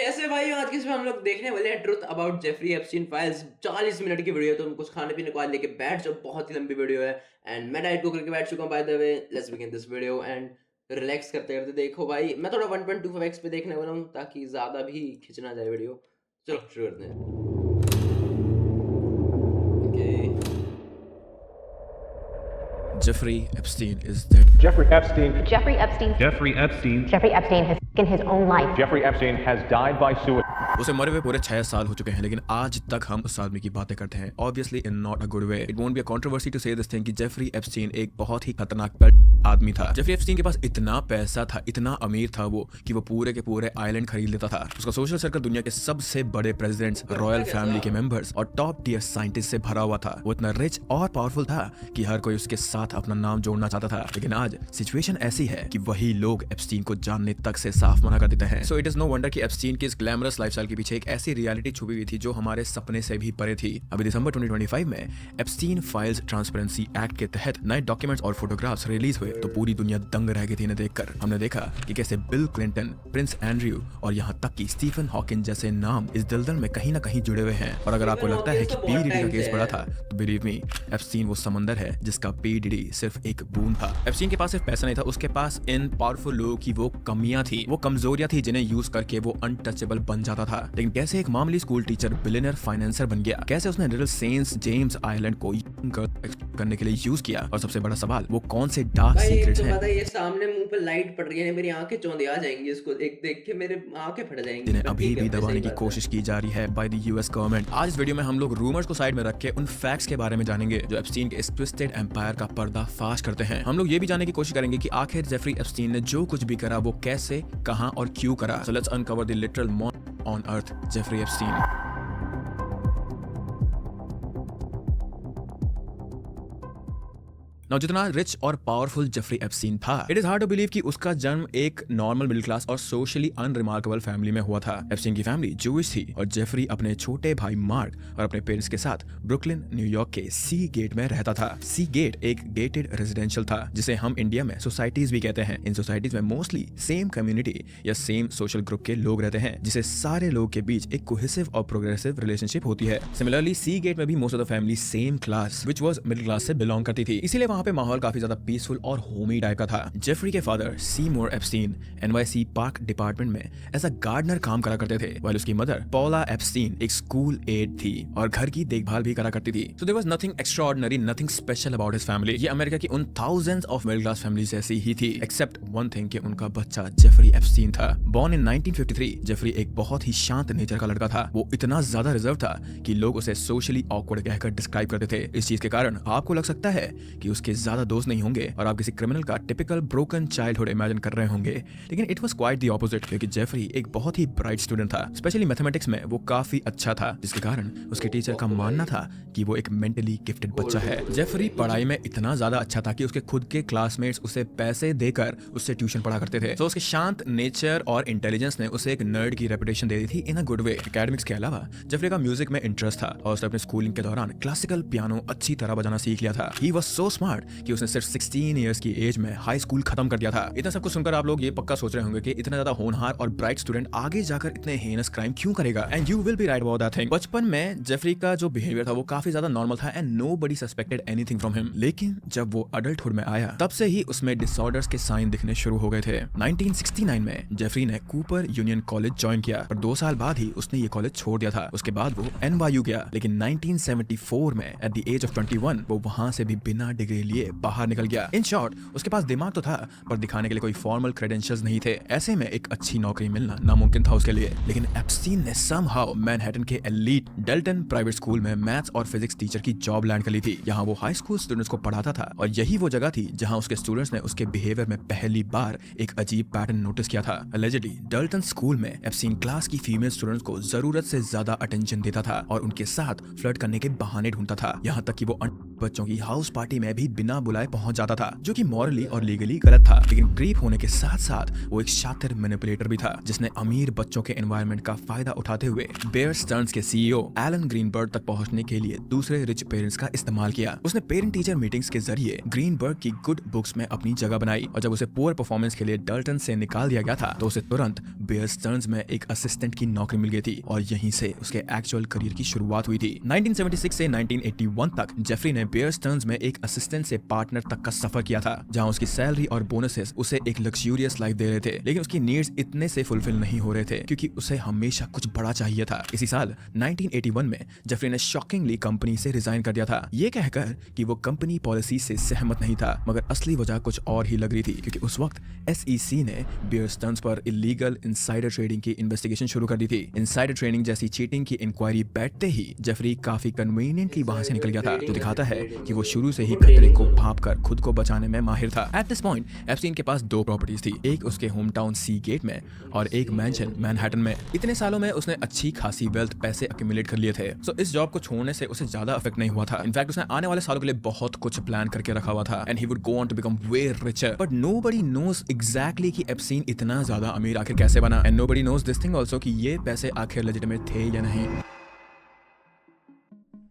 कैसे भाई आज की इसमें हम लोग देखने वाले हैं truth about Jeffrey Epstein files 40 minute की वीडियो। तो हम कुछ खाने पीने को आज लेके बैठ जाओ, बहुत ही लंबी वीडियो है। एंड मैं डाइट को करके बैठ चुका हूं। By the way let's begin this video and relax करते करते देखो भाई, मैं थोड़ा 1.25x पे देखने वाला हूं ताकि ज्यादा भी खिंच ना जाए वीडियो। चलो शुरू करते हैं। Okay. Jeffrey Epstein is dead. Jeffrey Epstein. Jeffrey Epstein. Jeffrey Epstein. Jeffrey Epstein has taken his own life. Jeffrey Epstein has died by suicide. उसे मरे हुए पूरे 6 साल हो चुके हैं, लेकिन आज तक हम उस आदमी की बातें करते हैं। Obviously in not a good way. It won't be a controversy to say this thing कि जेफरी एप्स्टीन एक बहुत ही खतरनाक आदमी था। जेफरी एप्स्टीन के पास इतना पैसा था, इतना अमीर था वो कि वो पूरे के पूरे आइलैंड खरीद लेता था। उसका सोशल सर्कल दुनिया के सबसे बड़े प्रेसिडेंट्स, रॉयल फैमिली के मेंबर्स और टॉप टियर साइंटिस्ट से भरा हुआ था। वो इतना रिच और पावरफुल था कि हर कोई उसके साथ अपना नाम जोड़ना चाहता था। लेकिन आज सिचुएशन ऐसी है कि वही लोग एप्स्टीन को जानने तक से साफ मना कर देते हैं। So it is no wonder कि एप्स्टीन की इस ग्लैमरस लाइफस्टाइल के पीछे एक ऐसी रियलिटी छुपी हुई थी जो हमारे सपने से भी परे थी। अभी दिसंबर 2025 में एप्स्टीन फाइल्स ट्रांसपेरेंसी एक्ट के तहत नए डॉक्यूमेंट्स और फोटोग्राफ्स रिलीज हुए तो पूरी दुनिया दंग रह गई थी इन्हें देखकर। हमने देखा कि कैसे बिल क्लिंटन, प्रिंस एंड्रयू और यहाँ तक कि स्टीफन हॉकिंस जैसे नाम इस दलदल में कहीं ना कहीं जुड़े हुए हैं। और अगर आपको लगता है कि पी डीडी का केस बड़ा था तो बिलीव मी, एप्स्टीन वो समंदर है जिसका पी डीडी सिर्फ एक बूंद था। एप्स्टीन के पास सिर्फ पैसा नहीं था, उसके पास इन पावरफुल लोगों की वो कमियां थी, वो कमजोरियां थी जिन्हें यूज करके वो अनटचेबल बन जाता था। लेकिन कैसे एक मामूली स्कूल टीचर बिलियनर फाइनेंसर बन गया, कैसे उसने लिटिल सेंट जेम्स आइलैंड को करने के लिए यूज किया, और सबसे बड़ा सवाल वो कौन से डार्क सीक्रेट्स हैं ये सामने मुंह पे लाइट पड़ रही है, मेरी आंखें चौंधी आ जाएंगी इसको देख देख के, मेरे आंखें फट जाएंगी जिन्हें पर अभी ठीक है, भी भाई, दबाने सही की बात है। कोशिश की जा रही है बाय द यूएस गवर्नमेंट। आज इस वीडियो में हम लोग रूमर्स को साइड में रख के उन फैक्ट्स के बारे में जानेंगे जो एप्स्टीन के इस ट्विस्टेड एम्पायर का पर्दाफाश करते हैं। हम लोग ये भी जानने की कोशिश करेंगे कि आखिर जेफरी एप्स्टीन ने जो कुछ भी करा वो कैसे, कहां और क्यों करा। So let's uncover the literal monster on earth, Jeffrey Epstein. Now, जितना रिच और पावरफुल जेफरी एप्स्टीन था, it is hard to believe कि उसका जन्म एक नॉर्मल मिडिल क्लास और सोशली अनरिमार्केबल फैमिली में हुआ था। एप्स्टीन की फैमिली जूइश थी और जेफरी अपने छोटे भाई मार्क और अपने पेरेंट्स के साथ ब्रुकलिन, न्यूयॉर्क के सी गेट में रहता था। सी गेट एक गेटेड रेजिडेंशियल था जिसे हम इंडिया में सोसाइटीज भी कहते हैं। इन सोसाइटीज में मोस्टली सेम कम्युनिटी या सेम सोशल ग्रुप के लोग रहते हैं, जिसे सारे लोग के बीच एक कोहेसिव और प्रोग्रेसिव रिलेशनशिप होती है। सिमिलरली सी गेट में भी most of the family same class which was middle class से बिलोंग करती थी, इसीलिए वहां पे माहौल काफी ज्यादा पीसफुल और होमी टाइप का था। जेफरी के father Seymour Epstein NYC park department में एज अ गार्डनर काम करा करते थे, while उसकी मदर पॉला एप्स्टीन एक स्कूल एड थी और घर की देखभाल भी करा करती थी। So there was nothing extraordinary, nothing special about his family. ये अमेरिका की उन thousands of middle class families जैसी ही थी, एक्सेप्ट वन थिंग कि उनका बच्चा जेफरी एप्स्टीन था। बॉर्न इन 1953, जेफरी एक बहुत ही शांत नेचर का लड़का था। वो इतना ज्यादा रिजर्व था कि लोग उसे सोशली ऑकवर्ड कहकर डिस्क्राइब करते थे। इस चीज के कारण आपको लग सकता है कि उसके ज्यादा दोस्त नहीं होंगे और आप किसी क्रिमिनल का टिपिकल ब्रोकन चाइल्डहुड इमेजिन कर रहे होंगे, लेकिन it was quite the opposite, क्योंकि जेफरी एक बहुत ही ब्राइट स्टूडेंट था। स्पेशली मैथमेटिक्स में वो काफी अच्छा था, जिसके कारण उसके टीचर का मानना था कि वो एक मेंटली गिफ्टेड बच्चा है। जेफरी पढ़ाई में इतना ज्यादा अच्छा था कि उसके खुद के क्लासमेट्स उसे पैसे देकर उससे ट्यूशन पढ़ा करते थे। तो उसके शांत नेचर और इंटेलिजेंस ने उसे एक नर्ड की रेपुटेशन दे दी थी इन अ गुड वे। एकेडमिक्स के अलावा जेफरी का म्यूजिक में इंटरेस्ट था और उसने अपने स्कूलिंग के दौरान क्लासिकल पियानो अच्छी तरह बजाना सीख लिया था। ही वाज सो स्मार्ट कि उसने सिर्फ 16 इयर्स की एज में हाई स्कूल खत्म कर दिया था। इतना सब कुछ सुनकर आप लोग ये पक्का सोच रहे होंगे कि इतना ज्यादा होनहार और ब्राइट स्टूडेंट आगे जाकर इतने हेनस क्राइम क्यों करेगा, and you will B right about that thing. बचपन में जेफरी का जो बिहेवियर था वो काफी ज्यादा नॉर्मल था and nobody suspected anything from him. लेकिन जब वो अडल्टहुड में आया तब से ही उसमें डिसऑर्डर्स के साइन दिखने शुरू हो गए थे। 1969 में जेफरी ने कूपर यूनियन कॉलेज ज्वाइन किया, पर 2 साल बाद ही उसने ये कॉलेज छोड़ दिया था। उसके बाद वो NYU गया, लेकिन 1974 में एट द एज ऑफ 21 वो वहां से भी बिना डिग्री लिए बाहर निकल गया। इन शॉर्ट, उसके पास दिमाग तो था पर दिखाने के लिए कोई फॉर्मल क्रेडेंशियल्स नहीं थे। ऐसे में एक अच्छी नौकरी मिलना नामुमकिन था उसके लिए। लेकिन एप्स्टीन ने समहाउ मैनहट्टन के एलीट डेल्टन प्राइवेट स्कूल में मैथ्स और फिजिक्स टीचर की जॉब लैंड कर ली थी। यहाँ वो हाई स्कूल स्टूडेंट्स को पढ़ाता था और यही वो जगह थी जहाँ उसके स्टूडेंट्स ने उसके बिहेवियर में पहली बार एक अजीब पैटर्न नोटिस किया था। अलेजिडली डेल्टन स्कूल में एप्स्टीन क्लास की फीमेल स्टूडेंट्स को जरूरत से ज्यादा अटेंशन देता था और उनके साथ फ्लर्ट करने के बहाने ढूंढता था। यहाँ तक कि वो बच्चों की हाउस पार्टी में भी बिना बुलाए पहुंच जाता था, जो कि मॉरली और लीगली गलत था। लेकिन क्रीप होने के साथ साथ वो एक शातिर मैनिपुलेटर भी था, जिसने अमीर बच्चों के एनवायरनमेंट का फायदा उठाते हुए बेयर स्टर्न्स के सीईओ एलन ग्रीनबर्ग तक पहुंचने के लिए दूसरे रिच पेरेंट्स का इस्तेमाल किया। उसने पेरेंट टीचर मीटिंग्स के जरिए ग्रीनबर्ग की गुड बुक्स में अपनी जगह बनाई, और जब उसे पुअर परफॉर्मेंस के लिए डल्टन से निकाल दिया गया था तो उसे तुरंत बेयर स्टर्न्स में एक असिस्टेंट की नौकरी मिल गई थी, और यहीं से उसके एक्चुअल करियर की शुरुआत हुई थी। 1976 से 1981 तक जेफरी ने बेयर स्टर्न्स में एक असिस्टेंट से पार्टनर तक का सफर किया था, जहां उसकी सैलरी और बोनसेस उसे एक लग्जूरियस लाइफ दे रहे थे। लेकिन उसकी नीड्स इतने से फुलफिल नहीं हो रहे थे, क्योंकि उसे हमेशा कुछ बड़ा चाहिए था। इसी साल 1981 में जेफरी ने शॉकिंगली कंपनी से रिजाइन कर दिया था, ये कहकर कि वो कंपनी पॉलिसी से सहमत नहीं था, मगर असली वजह कुछ और ही लग रही थी, क्योंकि उस वक्त SEC ने बेयर स्टर्न्स पर इलीगल इनसाइडर ट्रेडिंग की इन्वेस्टिगेशन शुरू कर दी थी। इनसाइडर ट्रेडिंग जैसी चीटिंग की इंक्वायरी बैठते ही जेफरी काफी कन्वीनियंटली वहां से निकल गया था, जो दिखाता है कि वो शुरू से ही खतरे को भांपकर खुद को बचाने में माहिर था। एट दिस पॉइंट एप्स्टीन के पास 2 प्रॉपर्टीज थी, एक उसके होम टाउन सी गेट में और एक मैंशन मैनहट्टन में। इतने सालों में उसने अच्छी खासी वेल्थ पैसे अक्यूमुलेट कर लिए थे, सो इस जॉब को छोड़ने से उसे ज्यादा इफेक्ट नहीं हुआ था। इनफैक्ट उसने आने वाले सालों के लिए बहुत कुछ प्लान करके रखा हुआ था, and he would go on to become way richer. But nobody knows exactly कि एप्स्टीन इतना ज्यादा अमीर आखिर कैसे बना, and nobody knows this thing also कि ये पैसे आखिर लेजिटिमेट थे या नहीं।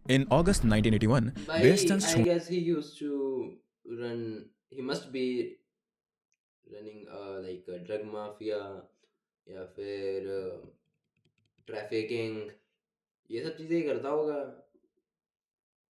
In August 1981, Bear Stearns I guess he used to run. He must be running like a drug mafia या फिर ट्रैफिकिंग, ये सब चीजें ही करता होगा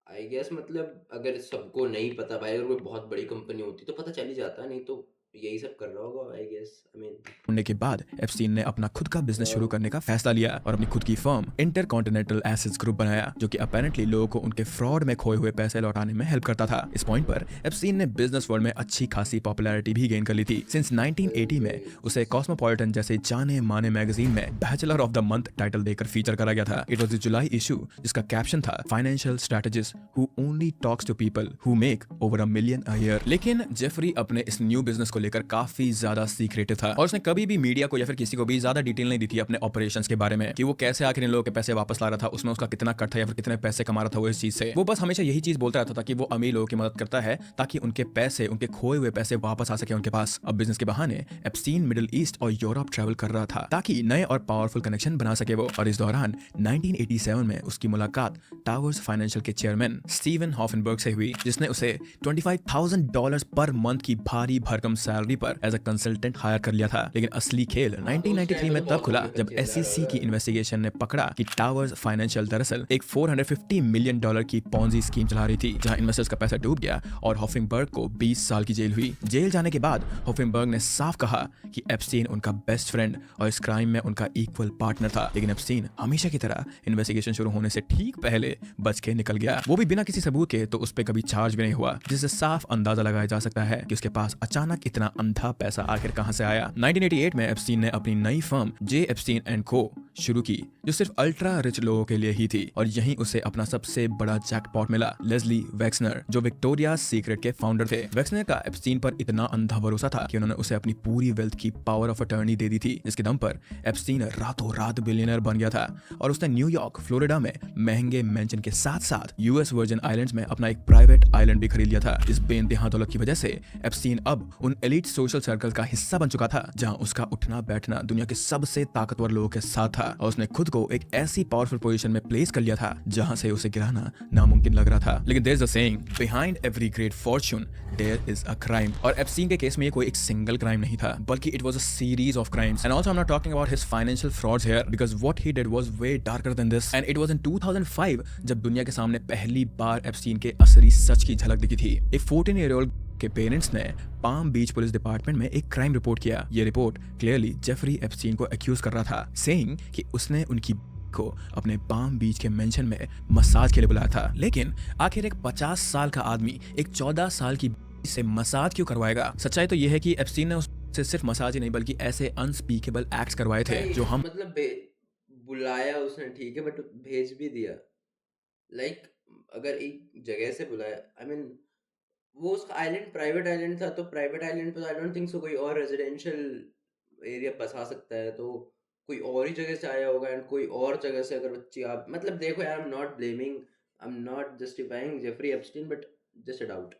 आई गेस। मतलब अगर सबको नहीं पता भाई, अगर कोई बहुत बड़ी कंपनी होती तो पता चल ही जाता, नहीं तो यही सब कर रहा होगा आई गेस। आई मीन होने के बाद एप्स्टीन ने अपना खुद का बिजनेस शुरू करने का फैसला लिया और अपनी खुद की फर्म इंटरकॉन्टिनेंटल एसेट्स ग्रुप बनाया, जो कि अपेरेंटली लोगों को उनके फ्रॉड में खोए हुए पैसे लौटाने में हेल्प करता था। इस पॉइंट पर एप्स्टीन ने बिजनेस वर्ल्ड में अच्छी खासी पॉपुलैरिटी भी गेन कर ली थी। सिंस 1980 में उसे कॉस्मोपॉलिटन जैसे जाने माने मैगजीन में bachelor of the month title देकर फीचर करा गया था। It was the July issue, जिसका कैप्शन था financial strategist who only talks to people who make over $1 million a year। लेकिन जेफरी अपने इस न्यू बिजनेस को लेकर काफी ज्यादा सीक्रेटिव था, और उसने कभी भी मीडिया को या फिर किसी को भी ज्यादा डिटेल नहीं दी थी अपने ऑपरेशंस के बारे में, कि वो कैसे आखिर इन लोगों के पैसे वापस ला रहा था, उसमें उसका कितना कट था या फिर कितने पैसे कमा रहा था वो इस चीज से। वो बस हमेशा यही चीज बोलता रहता था कि वो अमीर लोगों की मदद करता है ताकि उनके पैसे, उनके खोए हुए पैसे वापस आ सके उनके पास। अब बिजनेस के बहाने एप्स्टीन मिडिल ईस्ट और यूरोप ट्रैवल कर रहा था ताकि नए और पावरफुल कनेक्शन बना सके वो। और इस दौरान 1987 में उसकी मुलाकात टावर्स फाइनेंशियल के चेयरमैन स्टीवन हॉफनबर्ग से हुई, जिसने उसे $25,000 पर मंथ की भारी भरकम सैलरी पर एज अ कंसल्टेंट हायर कर लिया था। लेकिन असली खेल 1993 में तब खुला जब SEC की इन्वेस्टिगेशन ने पकड़ा कि टावर्स फाइनेंशियल दरअसल एक $450 मिलियन की पॉन्जी स्कीम चला रही थी, जहां इन्वेस्टर्स का पैसा डूब गया और हॉफिंगबर्ग को 20 साल की जेल हुई। जेल जाने के बाद हॉफिंगबर्ग ने साफ कहा कि एप्स्टीन उनका बेस्ट फ्रेंड और इस क्राइम में उनका इक्वल पार्टनर था। लेकिन एप्स्टीन हमेशा की तरह इन्वेस्टिगेशन शुरू होने से ठीक पहले बच के निकल गया, वो भी बिना किसी सबूत के, तो उस पर कभी चार्ज भी नहीं हुआ, जिससे साफ अंदाजा लगाया जा सकता है कि उसके पास अचानक इतना अंधा पैसा आखिर कहां से आया। 1988 में एप्स्टीन ने अपनी नई फर्म J. Epstein & Co. शुरू की, जो सिर्फ अल्ट्रा रिच लोगों के लिए ही थी, और यहीं उसे अपना सबसे बड़ा जैकपॉट मिला। लेस्ली वेक्सनर, जो विक्टोरिया सीक्रेट के फाउंडर थे। वेक्सनर का एप्स्टीन पर इतना अंधा भरोसा था कि उन्होंने उसे अपनी पूरी वेल्थ की पावर ऑफ अटर्नी दे दी थी, जिसके दम पर एप्स्टीन रातों रात बिलियनर बन गया था, और उसने न्यूयॉर्क, फ्लोरिडा में महंगे मेंशन के साथ साथ US वर्जिन आइलैंड्स में अपना एक प्राइवेट आइलैंड भी खरीद लिया था। इस बेइंतहा दौलत की वजह से एप्स्टीन अब उन एलिट सोशल सर्कल का हिस्सा बन चुका था जहां उसका उठना बैठना दुनिया के सबसे ताकतवर लोगों के साथ था, और उसने खुद को एक ऐसी पावरफुल पोजीशन में प्लेस कर लिया था जहां से उसे गिराना नामुमकिन लग रहा था। लेकिन there is a saying, behind every great fortune there is a crime. और एप्स्टीन के केस में ये कोई एक सिंगल क्राइम नहीं था, बल्कि it was a series of crimes. And also I am not talking about his financial frauds here, because what he did was way darker than this. And it was in 2005 जब दुनिया के सामने पहली बार Epstein के असली सच की झलक दिखी थी। एक 14-year-old के पेरेंट्स ने पाम बीच पुलिस डिपार्टमेंट में एक क्राइम रिपोर्ट किया। ये रिपोर्ट क्लियरली जेफरी एप्स्टीन को एक्यूज कर रहा था, सेइंग कि उसने उनकी को अपने पाम बीच के मेंशन में मसाज के लिए बुलाया था। लेकिन आखिर एक 50 साल का आदमी एक 14 साल की से मसाज क्यों करवाएगा? सच्चाई तो यह है कि एप्स्टीन ने उससे सिर्फ मसाज ही नहीं बल्कि ऐसे अनस्पीकेबल एक्ट्स करवाए थे जो हम मतलब बुलाया उसने ठीक है, बट भेज भी दिया। लाइक अगर एक जगह से बुलाया, आई मीन वो उसका आइलैंड प्राइवेट आइलैंड था, तो प्राइवेट आइलैंड पे आई डोंट थिंक सो कोई और रेजिडेंशियल एरिया बसा सकता है, तो कोई और ही जगह से आया होगा। एंड कोई और जगह से अगर बच्ची आप मतलब देखो यार, I am not blaming, I am not justifying Jeffrey Epstein, but just a doubt.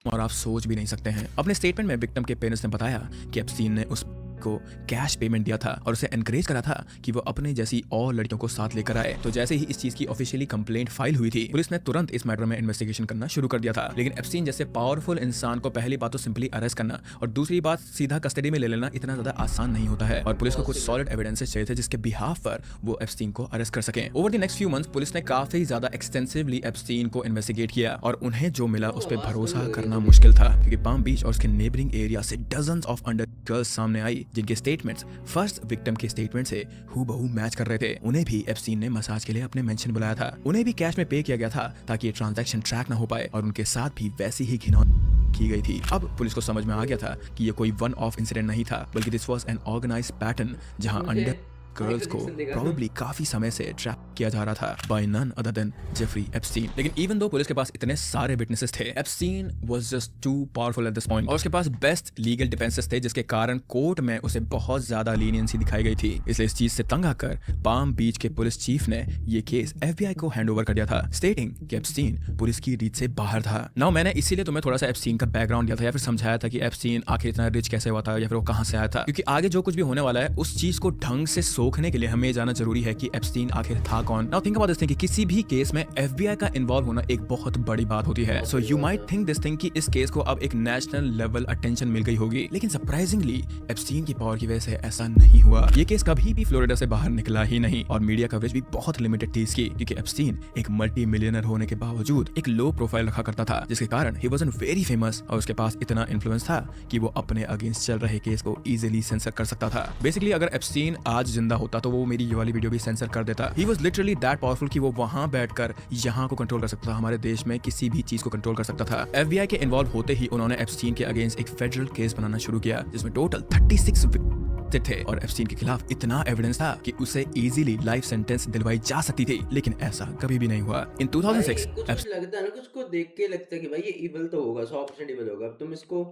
और आप सोच भी नहीं सकते हैं। अपने स्टेटमेंट में विक्टिम के पेरेंट्स ने बताया कि एप्स्टीन ने उस को कैश पेमेंट दिया था और उसे एनकरेज करा था कि वो अपने जैसी और लड़कियों को साथ लेकर आए। तो जैसे ही इस चीज की ऑफिशियली कंप्लेंट फाइल हुई थी, पुलिस ने तुरंत इस मैटर में इन्वेस्टिगेशन करना शुरू कर दिया था। लेकिन एप्स्टीन जैसे पावरफुल इंसान को पहली बात तो सिंपली अरेस्ट करना और दूसरी बात सीधा कस्टडी में ले लेना इतना ज्यादा आसान नहीं होता है और पुलिस को कुछ सॉलिड एविडेंसेस चाहिए थे जिसके बिहाफ पर वो एप्स्टीन को अरेस्ट कर सके। Over the next few months police ने काफी ज्यादा एक्सटेंसिवली एप्स्टीन को इन्वेस्टिगेट किया और उन्हें जो मिला उस पर भरोसा करना मुश्किल था, क्योंकि पाम बीच और उसके नेबरिंग एरिया से डजन्स ऑफ अंडर गर्ल्स सामने आई जिनके स्टेटमेंट्स फर्स्ट विक्टिम के स्टेटमेंट से हूबहू मैच कर रहे थे। उन्हें भी एप्स्टीन ने मसाज के लिए अपने मेंशन बुलाया था, उन्हें भी कैश में पे किया गया था ताकि ये ट्रांजैक्शन ट्रैक ना हो पाए और उनके साथ भी वैसी ही घिनौनी की गई थी। अब पुलिस को समझ में आ गया था कि ये कोई वन ऑफ इंसिडेंट नहीं था, बल्कि this was an organised pattern जहां अंडर गर्ल्स को प्रोबेबली काफी समय से ट्रैप किया जा रहा था by none other than Jeffrey Epstein. लेकिन इवन दो पुलिस के पास इतने सारे विटनेसेस थे, Epstein was just too powerful at this point और उसके पास बेस्ट लीगल डिफेंसेस थे जिसके कारण कोर्ट में उसे बहुत ज्यादा लीनियंसी दिखाई गई थी। इसलिए इस चीज से तंग आकर पाम बीच के पुलिस चीफ ने ये केस एफबीआई को हैंडओवर कर दिया था, स्टेटिंग कि एप्स्टीन पुलिस की रीच से बाहर था। नाउ मैंने इसीलिए तुम्हें थोड़ा सा एप्स्टीन का बैकग्राउंड दिया था या फिर समझाया था कि एप्स्टीन आखिर इतना रिच कैसे हुआ था या फिर वो कहां से आया था, क्योंकि आगे जो कुछ भी होने वाला है उस चीज को ढंग से सोखने के लिए हमें जानना जरूरी है कि एप्स्टीन आखिर था कौन। Now think about this thing कि किसी भी केस में एफबीआई का इन्वॉल्व होना एक बहुत बड़ी बात होती है। So you might think this thing कि इस केस को अब एक नेशनल लेवल अटेंशन मिल गई होगी, लेकिन सरप्राइजिंगली एप्स्टीन की पावर की वजह से ऐसा नहीं हुआ। ये केस कभी भी फ्लोरिडा से बाहर निकला ही नहीं और मीडिया कवरेज भी बहुत लिमिटेड थी इसकी, क्योंकि एप्स्टीन एक मल्टी मिलियनर होने के बावजूद एक लो प्रोफाइल रखा करता था, जिसके कारण ही वाजंट वेरी फेमस और उसके पास इतना इन्फ्लुएंस था कि वो अपने अगेंस्ट चल रहे केस को इजीली सेंसर कर सकता था। बेसिकली अगर एप्स्टीन आज जिंदा होता तो वो मेरी ये वाली वीडियो भी सेंसर कर देता। He was literally that powerful कि वो वहां बैठकर यहाँ को कंट्रोल कर सकता था, हमारे देश में किसी भी चीज को कंट्रोल कर सकता था। FBI के इन्वॉल्व होते ही उन्होंने एप्स्टीन के अगेंस्ट एक फेडरल केस बनाना शुरू किया जिसमें टोटल 36 थे और एप्स्टीन के खिलाफ इतना एविडेंस था कि उसे इजीली लाइफ सेंटेंस दिलवाई जा सकती थी, लेकिन ऐसा कभी भी नहीं हुआ। इन 2006 कुछ लगता है ना, कुछ को देख के लगता है कि भाई ये इविल तो होगा, 100% इविल होगा। अब तुम इसको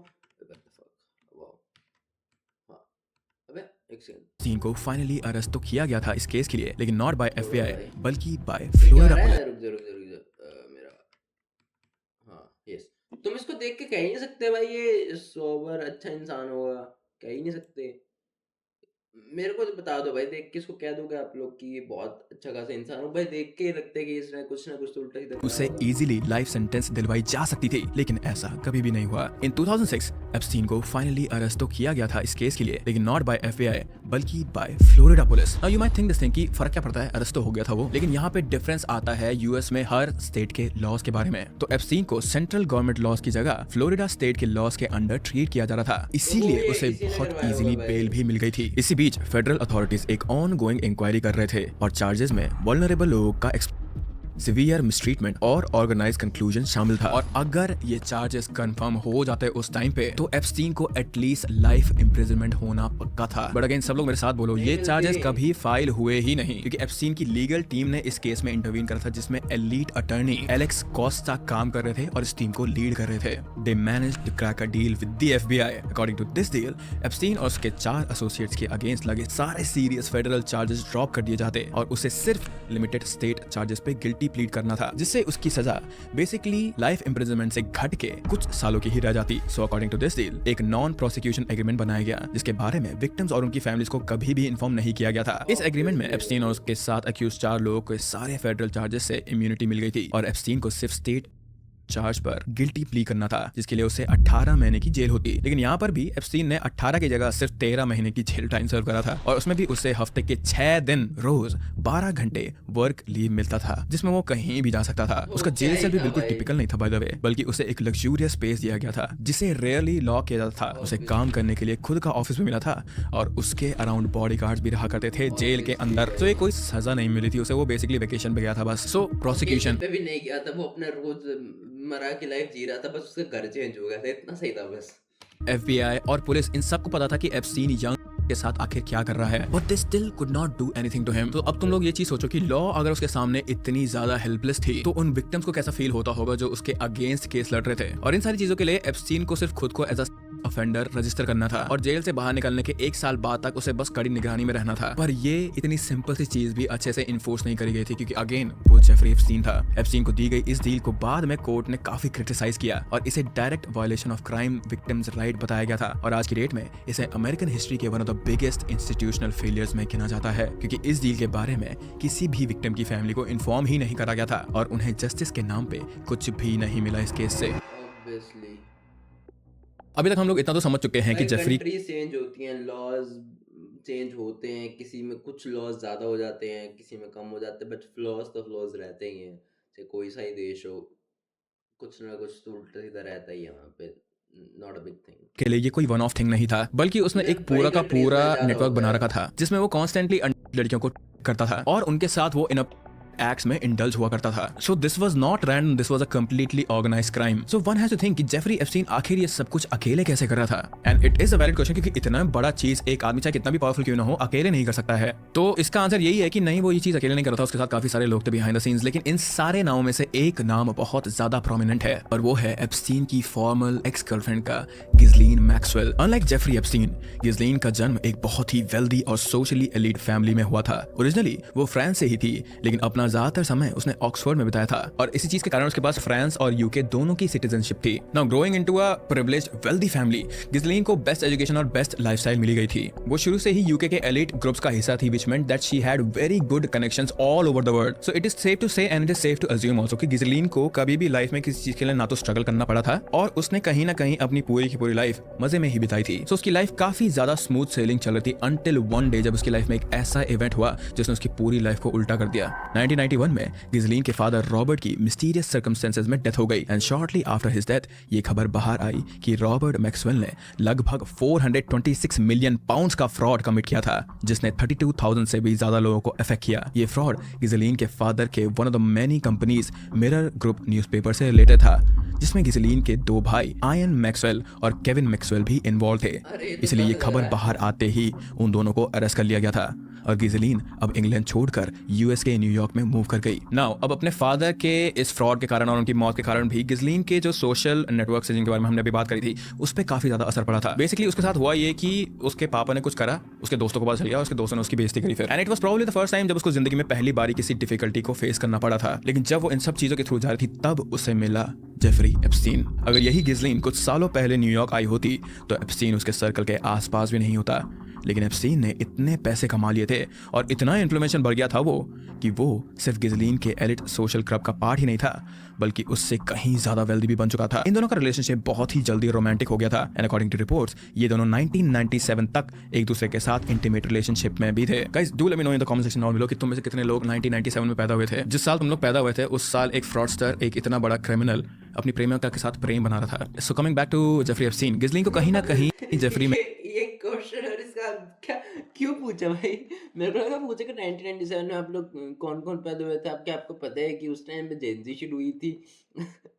एप्स्टीन को फाइनली अरेस्ट तो किया गया था इस केस के लिए, लेकिन नॉट बाय एफबीआई बल्कि बाय फ्लोरिडा पुलिस। रुक जा मेरा, हाँ यस, तुम इसको देख के कह ही नहीं सकते भाई ये सोबर अच्छा इंसान होगा, कह ही नहीं सकते। मेरे को तो बता दो भाई, देख के इसको कह दोगे आप लोग कि ये बहुत अच्छा खासा इंसान हो भाई, देख के ही लगता है कि इसने कुछ ना कुछ तो उल्टा सीधा उसे इजीली लाइफ सेंटेंस दिलवाई जा सकती थी, लेकिन ऐसा कभी भी नहीं हुआ। इन 2006 एप्स्टीन को फाइनली अरेस्ट तो किया गया था इस केस के लिए, लेकिन नॉट बाय एफबीआई बल्कि by Florida police. Now you might think this thing कि फर्क क्या पड़ता है, अरेस्ट तो हो गया था वो, लेकिन यहाँ पे डिफरेंस आता है यूएस में हर स्टेट के लॉज के बारे में। तो एप्स्टीन को सेंट्रल गवर्नमेंट लॉज की जगह फ्लोरिडा स्टेट के लॉज के अंडर ट्रीट किया जा रहा था, इसीलिए उसे बहुत इजीली बेल भी मिल गई थी। इसी बीच फेडरल अथॉरिटीज एक ऑन गोइंग इंक्वायरी कर रहे थे और चार्जेस में वल्नरेबल लोगों का सिवियर मिसट्रीटमेंट और ऑर्गेनाइज कंक्लूजन शामिल था। और अगर ये चार्जेस कंफर्म हो जाते उस टाइम पे तो एप्स्टीन को एटलीस्ट लाइफ इम्प्रिजनमेंट होना पक्का था। बट अगेन सब लोग मेरे साथ बोलो, ये चार्जेस कभी फाइल हुए ही नहीं, क्योंकि एप्स्टीन की लीगल टीम ने इस केस में इंटरवीन करा था जिसमें एलीट अटर्नी एलेक्स कोस्टा काम कर रहे थे और इस टीम को लीड कर रहे थे। They managed to crack a deal with the FBI. According to this deal Epstein और उसके 4 एसोसिएट्स के अगेंस्ट लगे सारे सीरियस फेडरल चार्जेस ड्रॉप कर दिए जाते और उसे सिर्फ लिमिटेड स्टेट चार्जेस पे गिल्टी प्लीड करना था, जिससे उसकी सजा बेसिकली लाइफ इम्प्रिजनमेंट से घट के कुछ सालों की ही रह जाती। So according to this deal एक नॉन प्रोसिक्यूशन एग्रीमेंट बनाया गया जिसके बारे में विक्टिम्स और उनकी फैमिलीज को कभी भी इन्फॉर्म नहीं किया गया था। इस एग्रीमेंट में एप्स्टीन और उसके साथ अक्यूज 4 लोगों को सारे फेडरल चार्जेस से इम्यूनिटी मिल गई थी और एप्स्टीन को सिर्फ स्टेट चार्ज पर गिल्टी प्ली करना था, जिसके लिए उसे 18 महीने की जेल होती। लेकिन यहाँ पर भी एप्स्टीन ने 18 की जगह सिर्फ 13 महीने की जेल टाइम सर्व करा था और उसमें भी उसे हफ्ते के 6 दिन रोज 12 घंटे वर्क लीव मिलता था, जिसमें वो कहीं भी जा सकता था। उसका जेल सेल भी बिल्कुल टिपिकल नहीं था बाय द वे, बल्कि उसे एक लग्जूरियस स्पेस दिया गया था जिसे रेयरली लॉक किया जाता था। उसे काम करने के लिए खुद का ऑफिस भी मिला था और उसके अराउंड बॉडीगार्ड्स भी रहा करते थे जेल के अंदर। तो ये कोई सजा नहीं मिली थी उसे, वो बेसिकली वेकेशन पे गया था बस। सो प्रोसिक्यूशन पे भी नहीं गया था, वो अपना रोज मरा की लाइफ जी रहा था, बस उसका घर चेंज हो गया था, इतना सही था बस। एफबीआई और पुलिस इन सबको पता था कि एप्स्टीन यंग के साथ आखिर क्या कर रहा है, but they still could not do anything to him. तो अब तुम लोग ये चीज सोचो कि लॉ अगर उसके सामने इतनी ज्यादा हेल्पलेस थी तो उन विक्टिम्स को कैसा फील होता होगा जो उसके अगेंस्ट केस लड़ रहे थे। और इन सारी चीजों के लिए एप्स्टीन को सिर्फ खुद को एज अ ऑफेंडर रजिस्टर करना था और जेल से बाहर निकलने के 1 साल बाद तक उसे बस कड़ी निगरानी में रहना था। पर ये इतनी सिंपल सी चीज भी अच्छे से इन्फोर्स नहीं करी गई थी क्योंकि अगेन वो जेफरी एप्स्टीन था। एप्स्टीन को दी गई इस डील को बाद में कोर्ट ने काफी क्रिटिसाइज किया और इसे direct violation of crime victims right बताया गया था और आज की डेट में इसे अमेरिकन हिस्ट्री के one of the biggest institutional failures में गिना जाता है क्योंकि इस डील के बारे में किसी भी विक्टिम की फैमिली को इन्फॉर्म ही नहीं करा गया था और उन्हें जस्टिस के नाम पे कुछ भी नहीं मिला इस केस से। Obviously. अभी तक हम लोग इतना तो समझ चुके हैं कि जेफरी कंट्रीज चेंज होती हैं, लॉज चेंज होते हैं, किसी में कुछ लॉज ज्यादा हो जाते हैं, किसी में कम हो जाते हैं, बट फ्लॉज तो फ्लॉज रहते ही हैं। चाहे कोई सा ही देश हो, कुछ ना कुछ तो उल्टा सीधा रहता ही है वहाँ पे। Not a big thing. के लिए ये कोई वन ऑफ थिंग नहीं था बल्कि उसने एक पूरा का पूरा नेटवर्क बना रखा था जिसमें वो कॉन्स्टेंटली लड़कियों को करता था और उनके साथ वो इन एक्ट्स में इंडल्ज हुआ करता था। So this was not random, this was a completely organised crime. So one has to think कि जेफरी एप्स्टीन आखिर ये सब कुछ अकेले कैसे कर रहा था and it is a valid question क्योंकि इतना बड़ा चीज एक आदमी चाहे कितना भी पावरफुल क्यों ना हो अकेले नहीं कर सकता है। तो इसका आंसर यही है कि नहीं, वो ये चीज अकेले नहीं कर रहा था, उसके साथ काफी सारे लोग थे बिहाइंड द सीन्स। लेकिन इन सारे नामों में से एक नाम बहुत ज्यादा प्रोमिनेंट है और वो है एप्स्टीन की फॉर्मल एक्स गर्लफ्रेंड का गिस्लीन मैक्सवेल। अनलाइक जेफरी एप्स्टीन, गिस्लीन का जन्म एक बहुत ही वेल्दी और सोशली एलीट फैमिली में हुआ था। ओरिजिनली वो फ्रांस से ही थी लेकिन अपना ज्यादातर समय उसने ऑक्सफोर्ड में बिताया था और इसी चीज के कारण उसके पास फ्रांस और यूके दोनों की सिटीजनशिप थी। Now growing into a privileged wealthy family, Ghislaine को बेस्ट एजुकेशन और बेस्ट लाइफस्टाइल मिली गई थी। वो शुरू से ही यूके के एलीट ग्रुप्स का हिस्सा थी which meant that she had very good connections all over the world. So it is safe to say and it is safe to assume also कि गिस्लीन को कभी भी लाइफ में किसी चीज के लिए ना तो स्ट्रगल करना पड़ा था और उसने कहीं ना कहीं अपनी पूरी की पूरी लाइफ मजे में ही बिताई थी। सो उसकी लाइफ काफी ज्यादा स्मूथ सेलिंग चल रही थी अंटिल वन डे जब उसकी लाइफ में एक ऐसा इवेंट हुआ जिसने उसकी पूरी लाइफ को उल्टा कर दिया। 1991 में गिस्लीन के फादर रॉबर्ट की मिस्टीरियस सर्कमस्टेंसेस में डेथ हो गई and shortly after his death ये खबर बाहर आई कि रॉबर्ट मैक्सवेल ने लगभग 426 मिलियन पाउंड्स का फ्रॉड कमिट किया था जिसने 32,000 से भी ज्यादा लोगों को अफेक्ट किया। ये फ्रॉड गिस्लीन के फादर के one of the many companies mirror group newspaper से रिलेटेड था जिसमें गिस्लीन के 2 भाई आयन मैक्सवेल और केविन मैक्सवेल भी इन्वॉल्व थे। इसलिए ये खबर बाहर आते ही उन दोनों को अरेस्ट कर लिया गया था और गिस्लीन अब इंग्लैंड छोड़कर यूएस के न्यूयॉर्क में मूव कर गई। नाउ अब अपने फादर के इस फ्रॉड के कारण और उनकी मौत के कारण भी गिस्लीन के जो सोशल नेटवर्क से जिनके बारे में हमने अभी बात करी थी उस पर काफी ज्यादा असर पड़ा था। बेसिकली उसके साथ हुआ ये कि उसके पापा ने कुछ करा, उसके दोस्तों को पता चल गया, उसके दोस्तों ने उसकी बेइज्जती करी फिर। And it was probably the first time जब उसको जिंदगी में पहली बारी किसी डिफिकल्टी को फेस करना पड़ा था। लेकिन जब वो इन सब चीजों के थ्रू जा रही थी तब उसे मिला जेफरी एप्स्टीन। अगर यही गिस्लीन कुछ सालों पहले न्यूयॉर्क आई होती तो एप्स्टीन उसके सर्कल के आसपास भी नहीं होता। लेकिन एप्स्टीन ने इतने पैसे कमा लिए थे और इतना इन्फ्लेमेशन बढ़ गया था वो कि वो सिर्फ गिस्लीन के एलिट सोशल क्लब का पार्ट ही नहीं था बल्कि उससे कहीं ज्यादा वेल्दी भी बन चुका था। इन दोनों का रिलेशनशिप बहुत ही जल्दी रोमांटिक हो गया था एंड अकॉर्डिंग टू रिपोर्ट्स ये दोनों 1997 तक एक दूसरे के साथ इंटीमेट रिलेशनशिप में भी थे। Guys do let me know in the comment section down below कि तुम में से कितने लोग 1997 में पैदा हुए थे। जिस साल तुम लोग पैदा हुए थे उस साल एक फ्रॉडस्टर, एक इतना बड़ा क्रिमिनल अपनी प्रेमिका के साथ प्रेम बना रहा था। So coming back to Jeffrey Epstein, Ghislaine को कहीं ना कहीं जेफरी में ये क्वेश्चन और इसका क्या क्यों पूछा भाई? मेरे को लगा पूछे कि 1997 में आप लोग कौन-कौन पैदा हुए थे? आपको पता है कि उस टाइम पे जेन ज़ी शुरू हुई थी?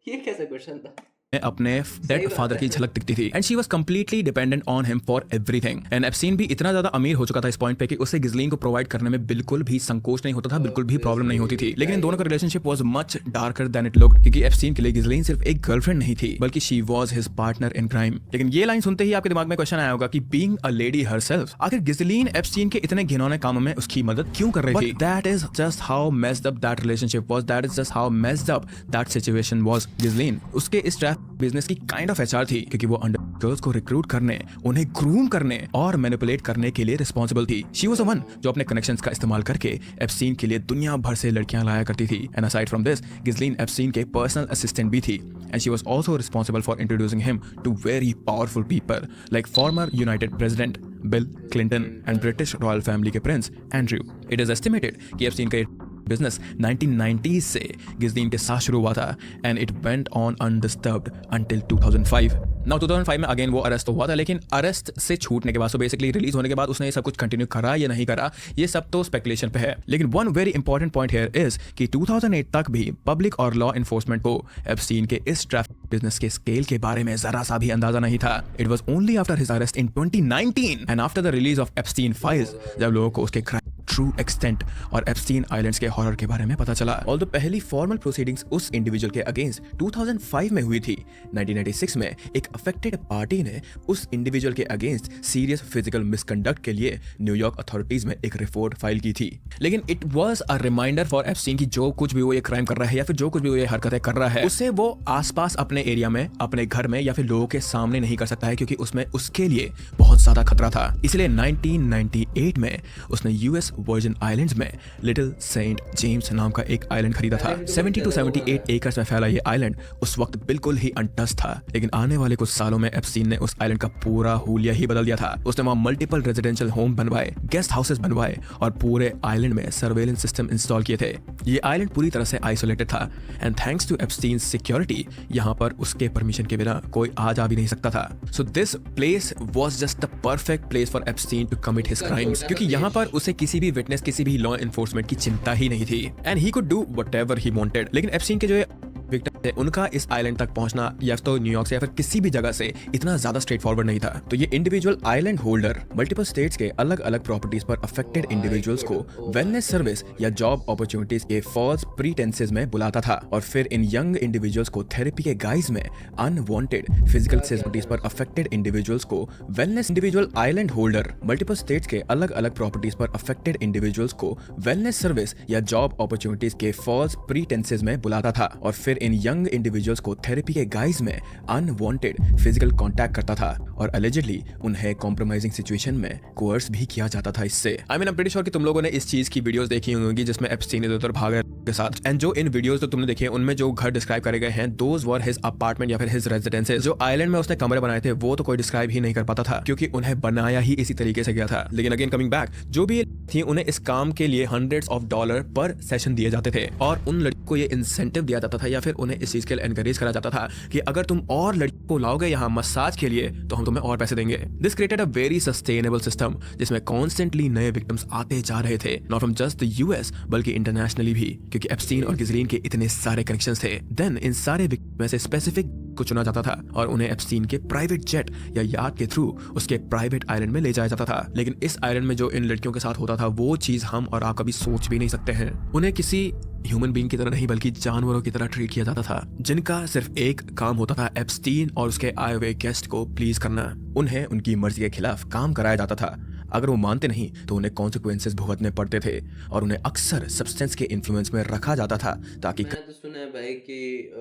ये कैसा क्वेश्चन था? अपने डेड फादर की झलक दिखती थी and she was completely dependent on him for everything. And Epstein भी इतना ज्यादा अमीर हो चुका था इस पॉइंट पे कि उसे गिस्लीन को प्रोवाइड करने में बिल्कुल भी संकोच नहीं होता था, बिल्कुल भी प्रॉब्लम नहीं होती थी। लेकिन इन दोनों का relationship was much darker then it looked क्योंकि एप्स्टीन के लिए गिस्लीन सिर्फ एक गर्लफ्रेंड नहीं थी बल्कि she was his partner in crime. लेकिन ये लाइन सुनते ही आपके दिमाग में क्वेश्चन आया होगा कि बीइंग अ लेडी हरसेल्फ आखिर गिस्लीन एप्स्टीन के इतने घिनौने कामों में उसकी मदद क्यों कर रही थी? That is just how messed up that relationship was, that is just how messed up that situation was. Ghislaine उसके इस ट्रैफिक बिजनेस की काइंड ऑफ एचआर थी क्योंकि वो अंडर गर्ल्स को रिक्रूट करने, उन्हें ग्रूम करने और मैनिपुलेट करने के लिए रिस्पांसिबल थी। शी वाज द वन जो अपने कनेक्शंस का इस्तेमाल करके एप्स्टीन के लिए दुनिया भर से लड़कियां लाया करती थी। And aside from this Ghislaine Epstein के पर्सनल असिस्टेंट भी थी and she was also responsible for introducing him to very powerful people like former United president Bill Clinton and British royal family के prince Andrew. It is estimated कि Epstein का business 1990s से Ghislaine के साथ शुरू हुआ था and it went on undisturbed until 2005। Now 2005 में अगेन वो अरेस्ट तो हुआ था लेकिन अरेस्ट से छूटने के बाद, सो बेसिकली रिलीज होने के बाद उसने ये सब कुछ कंटिन्यू करा या नहीं करा ये सब तो स्पेकुलेशन पे है। लेकिन one very important point here is कि 2008 तक भी पब्लिक और लॉ एनफोर्समेंट को एप्स्टीन के इस ट्रैफिक बिजनेस के स्केल के बारे में जरा सा भी अंदाजा नहीं था। It was only after his arrest in 2019 and after the release of Epstein files जब लोगों को उसके ट्रू एक्सटेंट और एप्स्टीन आइलैंड्स के हॉरर के बारे में पता चला। ऑल्दो पहली फॉर्मल प्रोसीडिंग्स उस इंडिविजुअल के अगेंस्ट 2005 में हुई थी। 1996 में एक अफेक्टेड पार्टी ने उस इंडिविजुअल के अगेंस्ट सीरियस फिजिकल मिसकंडक्ट के लिए न्यूयॉर्क अथॉरिटीज में एक रिपोर्ट फाइल की थी। लेकिन it was a reminder for Epstein की जो कुछ भी वो ये क्राइम कर रहा है या फिर जो कुछ भी वो ये हरकतें कर रहा है उसे वो आसपास अपने एरिया में, अपने घर में या फिर लोगों के सामने नहीं कर सकता है, क्योंकि उसमें उसके लिए बहुत ज्यादा खतरा था। इसलिए 1998 में उसने यूएस वर्जिन आइलैंड्स में लिटिल सेंट जेम्स नाम का एक आइलैंड खरीदा था। 70 to 78 एकर्स में फैला ये आइलैंड उस वक्त बिल्कुल ही अनटच था, लेकिन आने वाले कुछ सालों में एप्स्टीन ने उस आइलैंड का पूरा हुलिया ही बदल दिया था। उसने वहां मल्टीपल रेजिडेंशियल होम बनवाए, गेस्ट हाउसेस बनवाए और पूरे आइलैंड में सर्वेलेंस सिस्टम इंस्टॉल किए थे। ये आइलैंड पूरी तरह से आइसोलेटेड था and thanks to Epstein security यहाँ पर उसके परमिशन के बिना कोई आ जा भी नहीं सकता था। So this place was just the perfect place for Epstein to commit his crimes, क्योंकि यहाँ पर उसे किसी भी विटनेस, किसी भी लॉ एनफोर्समेंट की चिंता ही नहीं थी and he could do whatever he wanted. लेकिन एप्स्टीन के जो विक्टिम थे उनका इस आइलैंड तक पहुंचना या तो न्यूयॉर्क से या फिर किसी भी जगह से इतना ज्यादा स्ट्रेट फॉरवर्ड नहीं था। तो ये individual island holder multiple states के अलग अलग प्रॉपर्टीज पर अफेक्टेड इंडिविजुअल्स को वेलनेस सर्विस या जॉब अपॉर्चुनिटीज के फॉल्स प्रीटेंसेस में बुलाता था और फिर इन यंग इंडिविजुअल्स को थेरेपी के गाइज में अनवांटेड फिजिकल सेंसिटिविटीज पर अफेक्टेड इंडिविजुअल्स को wellness individual island holder multiple states के अलग अलग प्रॉपर्टीज पर अफेक्टेड इंडिविजुअल्स को वेलनेस सर्विस या जॉब अपॉर्चुनिटीज के फॉल्स प्रीटेंसेस में बुलाता था और फिर इन यंग इंडिविजुअल्स को थेरेपी के गाइज में अनवांटेड फिजिकल कांटेक्ट करता था और अलेजिडली उन्हें कॉम्प्रोमाइजिंग सिचुएशन में कोर्स भी किया जाता था इससे। I mean I am pretty sure कि तुम लोगों ने इस चीज की वीडियोस देखी होंगी जिसमें एप्स्टीन इधर उधर भाग रहे के साथ, एंड जो इन वीडियोस तो तुमने देखे उनमें जो घर डिस्क्राइब करे गए हैं दोज वर हिज अपार्टमेंट या फिर हिज रेजिडेंसेस। जो आइलैंड में उसने कमरे बनाए थे वो तो कोई डिस्क्राइब ही नहीं कर पाता था क्योंकि उन्हें बनाया ही इसी तरीके से गया था। लेकिन अगेन कमिंग बैक, जो भी थी उन्हें इस काम के लिए $100s पर सेशन दिए जाते थे और उन लड़कियों को ये इंसेंटिव दिया जाता था या फिर उन्हें इस चीज के लिए एनकरेज करा जाता था कि अगर तुम और लड़कियों को लाओगे यहाँ मसाज के लिए तो हम तुम्हें और पैसे देंगे। This created a very sustainable system जिसमें कॉन्स्टेंटली नए विक्टिम्स आते जा रहे थे, not from just the US बल्कि इंटरनेशनली भी, क्योंकि एप्स्टीन और गिज़लीन के इतने सारे कनेक्शंस थे। देन इन सारे विक्टिम में से स्पेसिफिक को चुना जाता था और उन्हें एप्स्टीन के प्राइवेट जेट या याट के थ्रू उसके प्राइवेट आइलैंड में ले जाया जाता था। लेकिन इस आइलैंड में जो इन लड़कियों के साथ होता था वो चीज हम और आप कभी सोच भी नहीं सकते हैं। उन्हें किसी ह्यूमन बीइंग की तरह नहीं बल्कि जानवरों की तरह ट्रीट किया जाता था जिनका सिर्फ एक काम होता था एप्स्टीन और उसके आए हुए गेस्ट को प्लीज करना। उन्हें उनकी मर्जी के खिलाफ काम कराया जाता था। अगर वो मानते नहीं तो उन्हें कॉन्सिक्वेंसेस भुगतने पड़ते थे और उन्हें अक्सर सब्सटेंस के इन्फ्लुएंस में रखा जाता था ताकि मैंने तो सुना है भाई कि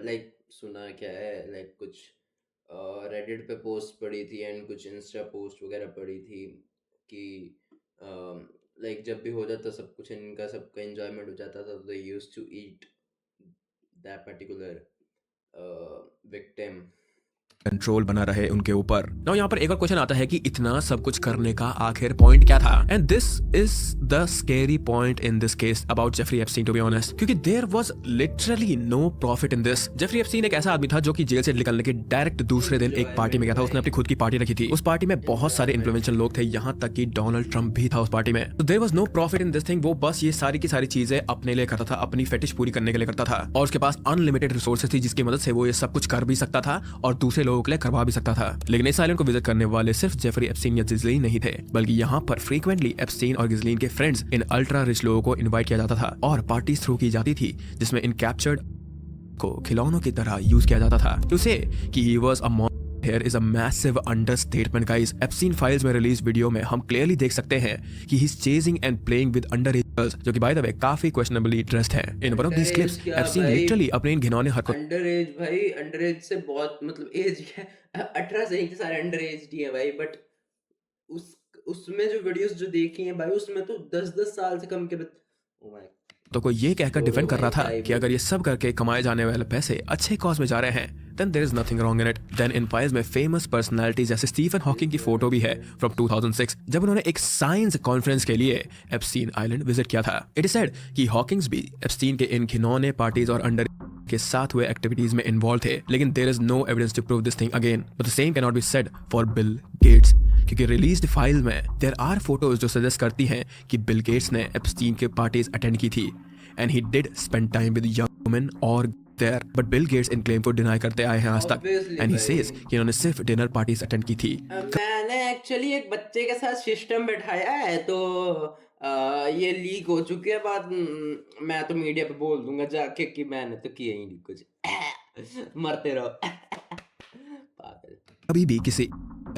लाइक सुना क्या है लाइक कुछ रेडिट पे पोस्ट पड़ी थी एंड कुछ इंस्टा पोस्ट वगैरह पड़ी थी कि लाइक जब भी हो जाता सब कुछ इनका सबका एंजॉयमेंट हो जाता था तो they used to eat that particular victim. Control बना रहे उनके ऊपर। नाउ यहाँ पर एक और क्वेश्चन आता है कि इतना सब कुछ करने का आखिर पॉइंट क्या था? And this is the scary point in this case about Jeffrey Epstein, to be honest, क्योंकि there was literally no profit in this. Jeffrey Epstein एक ऐसा आदमी था जो कि जेल से निकलने के डायरेक्ट दूसरे दिन एक पार्टी में गया था। उसने अपनी खुद की पार्टी रखी थी। उस पार्टी में बहुत सारे इन्फ्लुएंशियल लोग थे, यहाँ तक कि डोनाल्ड ट्रंप भी था उस पार्टी में। तो there was no profit in this thing. वो बस ये सारी की सारी चीजें अपने लिए करता था, अपनी फेटिश पूरी करने के लिए करता था और उसके पास अनलिमिटेड रिसोर्सेज थी जिसकी मदद से वो ये सब कुछ कर भी सकता था और दूसरे लोगों के लिए करवा भी सकता था। लेकिन इस आइलैंड को विजिट करने वाले सिर्फ जेफरी एप्स्टीन या गिज़लीन नहीं थे, बल्कि यहाँ पर फ्रीक्वेंटली एप्स्टीन और गिज़लीन के फ्रेंड्स इन अल्ट्रा रिच लोगों को इनवाइट किया जाता था और पार्टीज थ्रू की जाती थी जिसमें इन कैप्चर्ड को खिलौनों की तरह यूज किया जाता था। टू से कि he was a Here is a massive understatement, guys. Epstein files में रिलीज वीडियो में हम क्लियरली देख सकते हैं कि he's chasing and playing with underage girls, जो कि by the way काफी questionably dressed हैं। In one of these clips, Epstein literally अपने इन घिनौने हरकत अंडरएज भाई, अंडरएज से बहुत मतलब एज है 18 से ही सारे अंडरएज ही है भाई, बट उसमें जो वीडियोस जो देखी हैं भाई उसमें तो 10-10 साल से कम के ओ माय तो कोई ये कहकर डिफेंड कर रहा था कि अगर ये सब करके कमाए जाने वाले पैसे अच्छे कॉज में जा रहे हैं then there is nothing wrong in it. Then in files में फेमस पर्सनालिटीज जैसे स्टीफन हॉकिंग की फोटो भी है फ्रॉम 2006 जब उन्होंने एक साइंस कॉन्फ्रेंस के लिए एप्स्टीन आइलैंड विजिट किया था। इट इज सेड कि हॉकिंग्स भी एप्स्टीन के इन खिलौने पार्टीज और अंडर के साथ हुए एक्टिविटीज में इन्वॉल्व थे, लेकिन there is no evidence to prove this thing again. But the same can not be said for Bill Gates, क्योंकि रिलीज्ड फाइल में देयर आर फोटोज जो सजेस्ट करती हैं कि बिल गेट्स ने एप्स्टीन के पार्टीज अटेंड की थी and he did spend time with young women और there, but Bill Gates इन claim को deny करते आए हैं आज तक, Obviously and he भाई। says कि उन्होंने सिर्फ डिनर पार्टीज अटेंड की थी। मैंने एक्चुअली एक बच्चे के साथ सिस्टम बैठाया है, तो ये लीक हो चुकी है बात। मैं तो मीडिया पे बोल दूंगा जाके कि मैंने तो किया ही नहीं कुछ। मरते रहो। पागल। कभी भी किसी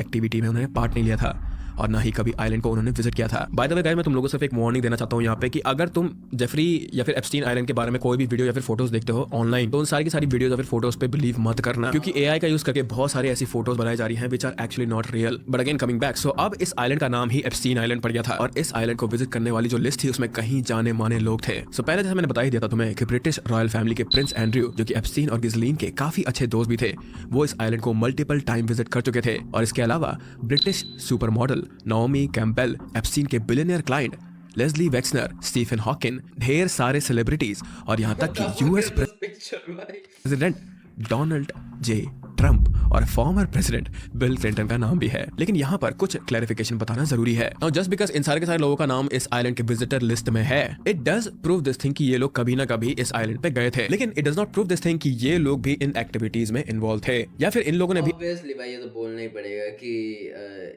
एक्टिविटी में उन्होंने पार्ट नहीं लिया था और ना ही कभी आइलैंड को उन्होंने विजिट किया था। बाय द वे गाइस, मैं तुम लोगों को सिर्फ एक वार्निंग देना चाहता हूँ यहाँ पे कि अगर तुम जेफरी या फिर एप्स्टीन आइलैंड के बारे में कोई भी वीडियो या फिर फोटोज देखते हो ऑनलाइन, तो उन सारी की सारी वीडियोस या फिर फोटोज पे बिलीव मत करना, क्योंकि एआई का यूज करके बहुत सारी ऐसी फोटोज बनाई जा रही हैं which are actually not real. But again coming back, so अब इस आइलैंड का नाम ही एप्स्टीन आइलैंड पड़ गया था और इस आइलैंड को विजिट करने वाली जो लिस्ट थी उसमें कहीं जाने माने लोग थे। सो पहले जैसे मैंने बता ही दिया था तुम्हें कि ब्रिटिश रॉयल फैमिली के प्रिंस एंड्रयू, जो कि एप्स्टीन और गिस्लीन के काफी अच्छे दोस्त भी थे, वो इस आइलैंड को मल्टीपल टाइम विजिट कर चुके थे। और इसके अलावा British super model Naomi Campbell, Epstein के billionaire client Leslie Wexner, Stephen Hawking, ढेर सारे सेलिब्रिटीज और यहाँ तक कि यूएस पिक्चर भाई। प्रेसिडेंट डोनाल्ड जे ट्रंप और फॉर्मर प्रेसिडेंट बिल क्लिंटन का नाम भी है। लेकिन यहाँ पर कुछ क्लैरिफिकेशन बताना जरूरी है। नाउ जस्ट बिकॉज इन सारे के सारे लोगों का नाम इस आइलैंड के विजिटर लिस्ट में है, it does prove this thing कि ये लोग कभी ना कभी इस आइलैंड पे गए थे, लेकिन it does not prove this thing कि ये लोग भी इन एक्टिविटीज में इन्वॉल्व थे या फिर इन लोगों ने भी। ऑब्वियसली भाई ये तो बोलना ही पड़ेगा कि